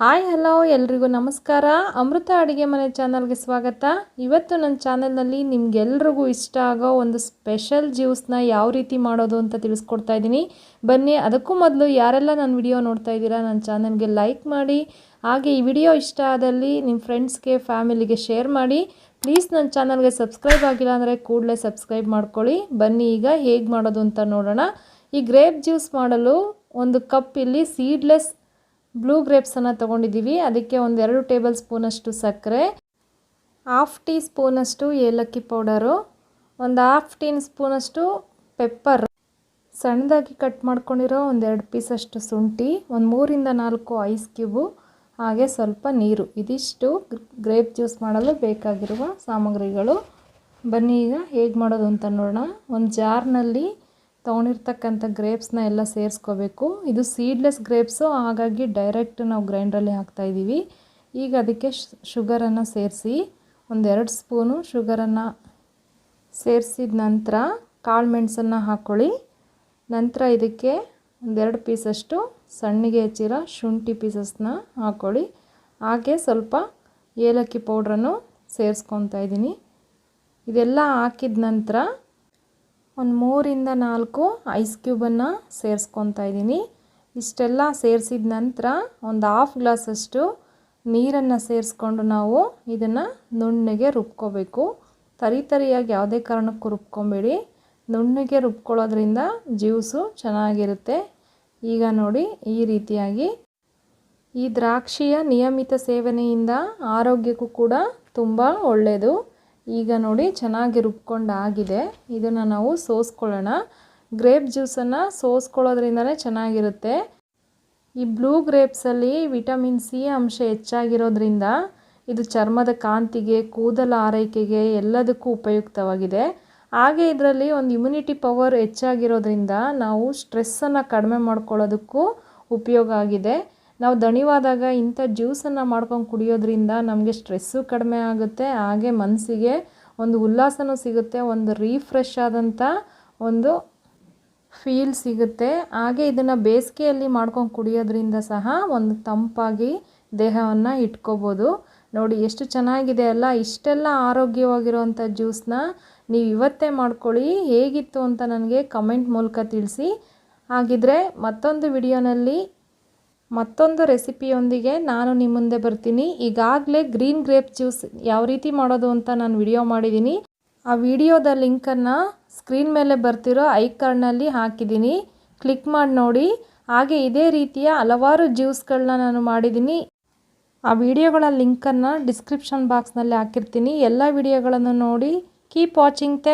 Hi hello ಎಲ್ರಿಗೂ ನಮಸ್ಕಾರ. ಅಮೃತ ಅಡುಗೆ ಮನೆ ಚಾನಲ್ಗೆ ಸ್ವಾಗತ. ಇವತ್ತು ನನ್ನ ಚಾನಲ್ನಲ್ಲಿ ನಿಮಗೆಲ್ರಿಗೂ ಇಷ್ಟ ಆಗೋ ಒಂದು ಸ್ಪೆಷಲ್ ಜ್ಯೂಸ್ನ ಯಾವ ರೀತಿ ಮಾಡೋದು ಅಂತ ತಿಳಿಸ್ಕೊಡ್ತಾ ಇದ್ದೀನಿ. ಬನ್ನಿ, ಅದಕ್ಕೂ ಮೊದಲು ಯಾರೆಲ್ಲ ನನ್ನ ವಿಡಿಯೋ ನೋಡ್ತಾ ಇದ್ದೀರಾ ನನ್ನ ಚಾನಲ್ಗೆ ಲೈಕ್ ಮಾಡಿ, ಹಾಗೆ ಈ ವಿಡಿಯೋ ಇಷ್ಟ ಆದಲ್ಲಿ ನಿಮ್ಮ ಫ್ರೆಂಡ್ಸ್ಗೆ ಫ್ಯಾಮಿಲಿಗೆ ಶೇರ್ ಮಾಡಿ. ಪ್ಲೀಸ್ ನನ್ನ ಚಾನಲ್ಗೆ ಸಬ್ಸ್ಕ್ರೈಬ್ ಆಗಿಲ್ಲ ಅಂದರೆ ಕೂಡಲೇ ಸಬ್ಸ್ಕ್ರೈಬ್ ಮಾಡ್ಕೊಳ್ಳಿ. ಬನ್ನಿ ಈಗ ಹೇಗೆ ಮಾಡೋದು ಅಂತ ನೋಡೋಣ. ಈ ಗ್ರೇಪ್ ಜ್ಯೂಸ್ ಮಾಡಲು ಒಂದು ಕಪ್ ಇಲ್ಲಿ ಸೀಡ್ಲೆಸ್ ಬ್ಲೂ ಗ್ರೇಪ್ಸನ್ನು ತೊಗೊಂಡಿದ್ದೀವಿ. ಅದಕ್ಕೆ ಒಂದು 2 ಟೇಬಲ್ ಸ್ಪೂನಷ್ಟು ಸಕ್ಕರೆ, 1/2 ಟೀ ಸ್ಪೂನಷ್ಟು ಏಲಕ್ಕಿ ಪೌಡರು, ಒಂದು 1/2 ಟೀ ಸ್ಪೂನಷ್ಟು ಪೆಪ್ಪರ್, ಸಣ್ಣದಾಗಿ ಕಟ್ ಮಾಡ್ಕೊಂಡಿರೋ ಒಂದು 2 ಪೀಸಷ್ಟು ಶುಂಠಿ, ಒಂದು 3ರಿಂದ 4 ಐಸ್ ಕ್ಯೂಬು, ಹಾಗೆ ಸ್ವಲ್ಪ ನೀರು. ಇದಿಷ್ಟು ಗ್ರೇಪ್ ಜ್ಯೂಸ್ ಮಾಡಲು ಬೇಕಾಗಿರುವ ಸಾಮಗ್ರಿಗಳು. ಬನ್ನಿ ಈಗ ಹೇಗೆ ಮಾಡೋದು ಅಂತ ನೋಡೋಣ. ಒಂದು ಜಾರ್ನಲ್ಲಿ ತೊಗೊಂಡಿರ್ತಕ್ಕಂಥ ಗ್ರೇಪ್ಸ್ನ ಎಲ್ಲ ಸೇರಿಸ್ಕೋಬೇಕು. ಇದು ಸೀಡ್ಲೆಸ್ ಗ್ರೇಪ್ಸು, ಹಾಗಾಗಿ ಡೈರೆಕ್ಟ್ ನಾವು ಗ್ರೈಂಡ್ರಲ್ಲಿ ಹಾಕ್ತಾಯಿದ್ದೀವಿ. ಈಗ ಅದಕ್ಕೆ ಶುಗರನ್ನು ಸೇರಿಸಿ ಒಂದು 2 ಸ್ಪೂನು ಶುಗರನ್ನು ಸೇರಿಸಿದ ನಂತರ ಕಾಳು ಮೆಣಸನ್ನು ಹಾಕ್ಕೊಳ್ಳಿ. ನಂತರ ಇದಕ್ಕೆ ಒಂದು 2 ಪೀಸಷ್ಟು ಸಣ್ಣಗೆ ಹೆಚ್ಚಿರೋ ಶುಂಠಿ ಪೀಸಸ್ನ ಹಾಕ್ಕೊಳ್ಳಿ. ಹಾಗೆ ಸ್ವಲ್ಪ ಏಲಕ್ಕಿ ಪೌಡ್ರನ್ನು ಸೇರಿಸ್ಕೊತಾ ಇದ್ದೀನಿ. ಇದೆಲ್ಲ ಹಾಕಿದ ನಂತರ ಒಂದು 3ರಿಂದ 4 ಐಸ್ ಕ್ಯೂಬನ್ನು ಸೇರಿಸ್ಕೊತಾ ಇದ್ದೀನಿ. ಇಷ್ಟೆಲ್ಲ ಸೇರಿಸಿದ ನಂತರ ಒಂದು 1/2 ಗ್ಲಾಸಷ್ಟು ನೀರನ್ನು ಸೇರಿಸ್ಕೊಂಡು ನಾವು ಇದನ್ನು ನುಣ್ಣಗೆ ರುಬ್ಕೋಬೇಕು. ತರಿಯಾಗಿ ಯಾವುದೇ ಕಾರಣಕ್ಕೂ ರುಬ್ಕೊಬೇಡಿ. ನುಣ್ಣಗೆ ರುಬ್ಕೊಳ್ಳೋದ್ರಿಂದ ಜ್ಯೂಸು ಚೆನ್ನಾಗಿರುತ್ತೆ. ಈಗ ನೋಡಿ, ಈ ರೀತಿಯಾಗಿ ಈ ದ್ರಾಕ್ಷಿಯ ನಿಯಮಿತ ಸೇವನೆಯಿಂದ ಆರೋಗ್ಯಕ್ಕೂ ಕೂಡ ತುಂಬ ಒಳ್ಳೆಯದು. ಈಗ ನೋಡಿ, ಚೆನ್ನಾಗಿ ರುಬ್ಕೊಂಡಾಗಿದೆ. ಇದನ್ನು ನಾವು ಸೋಸ್ಕೊಳ್ಳೋಣ. ಗ್ರೇಪ್ ಜ್ಯೂಸನ್ನು ಸೋಸ್ಕೊಳ್ಳೋದ್ರಿಂದನೇ ಚೆನ್ನಾಗಿರುತ್ತೆ. ಈ ಬ್ಲೂ ಗ್ರೇಪ್ಸಲ್ಲಿ ವಿಟಮಿನ್ ಸಿ ಅಂಶ ಹೆಚ್ಚಾಗಿರೋದ್ರಿಂದ ಇದು ಚರ್ಮದ ಕಾಂತಿಗೆ, ಕೂದಲ ಆರೈಕೆಗೆ ಎಲ್ಲದಕ್ಕೂ ಉಪಯುಕ್ತವಾಗಿದೆ. ಹಾಗೆ ಇದರಲ್ಲಿ ಒಂದು ಇಮ್ಯುನಿಟಿ ಪವರ್ ಹೆಚ್ಚಾಗಿರೋದ್ರಿಂದ ನಾವು ಸ್ಟ್ರೆಸ್ಸನ್ನು ಕಡಿಮೆ ಮಾಡ್ಕೊಳ್ಳೋದಕ್ಕೂ ಉಪಯೋಗ ಆಗಿದೆ. ನಾವು ದಣಿವಾದಾಗ ಇಂಥ ಜ್ಯೂಸನ್ನು ಮಾಡ್ಕೊಂಡು ಕುಡಿಯೋದ್ರಿಂದ ನಮಗೆ ಸ್ಟ್ರೆಸ್ಸು ಕಡಿಮೆ ಆಗುತ್ತೆ, ಹಾಗೆ ಮನಸ್ಸಿಗೆ ಒಂದು ಉಲ್ಲಾಸನೂ ಸಿಗುತ್ತೆ, ಒಂದು ರೀಫ್ರೆಶ್ ಆದಂಥ ಒಂದು ಫೀಲ್ ಸಿಗುತ್ತೆ. ಹಾಗೆ ಇದನ್ನು ಬೇಸಿಗೆಯಲ್ಲಿ ಮಾಡ್ಕೊಂಡು ಕುಡಿಯೋದ್ರಿಂದ ಸಹ ಒಂದು ತಂಪಾಗಿ ದೇಹವನ್ನು ಇಟ್ಕೋಬೋದು. ನೋಡಿ ಎಷ್ಟು ಚೆನ್ನಾಗಿದೆ ಅಲ್ಲ. ಇಷ್ಟೆಲ್ಲ ಆರೋಗ್ಯವಾಗಿರುವಂಥ ಜ್ಯೂಸನ್ನ ನೀವು ಇವತ್ತೇ ಮಾಡ್ಕೊಳ್ಳಿ. ಹೇಗಿತ್ತು ಅಂತ ನನಗೆ ಕಮೆಂಟ್ ಮೂಲಕ ತಿಳಿಸಿ. ಹಾಗಿದ್ರೆ ಮತ್ತೊಂದು ವಿಡಿಯೋನಲ್ಲಿ ಮತ್ತೊಂದು ರೆಸಿಪಿಯೊಂದಿಗೆ ನಾನು ನಿಮ್ಮ ಮುಂದೆ ಬರ್ತೀನಿ. ಈಗಾಗಲೇ ಗ್ರೀನ್ ಗ್ರೇಪ್ ಜ್ಯೂಸ್ ಯಾವ ರೀತಿ ಮಾಡೋದು ಅಂತ ನಾನು ವಿಡಿಯೋ ಮಾಡಿದ್ದೀನಿ. ಆ ವಿಡಿಯೋದ ಲಿಂಕನ್ನು ಸ್ಕ್ರೀನ್ ಮೇಲೆ ಬರ್ತಿರೋ ಐಕಾನ್ನಲ್ಲಿ ಹಾಕಿದ್ದೀನಿ, ಕ್ಲಿಕ್ ಮಾಡಿ ನೋಡಿ. ಹಾಗೆ ಇದೇ ರೀತಿಯ ಹಲವಾರು ಜ್ಯೂಸ್ಗಳನ್ನ ನಾನು ಮಾಡಿದ್ದೀನಿ. ಆ ವಿಡಿಯೋಗಳ ಲಿಂಕನ್ನು ಡಿಸ್ಕ್ರಿಪ್ಷನ್ ಬಾಕ್ಸ್ನಲ್ಲಿ ಹಾಕಿರ್ತೀನಿ. ಎಲ್ಲ ವಿಡಿಯೋಗಳನ್ನು ನೋಡಿ. Keep watching. ಥ್ಯಾಂಕ್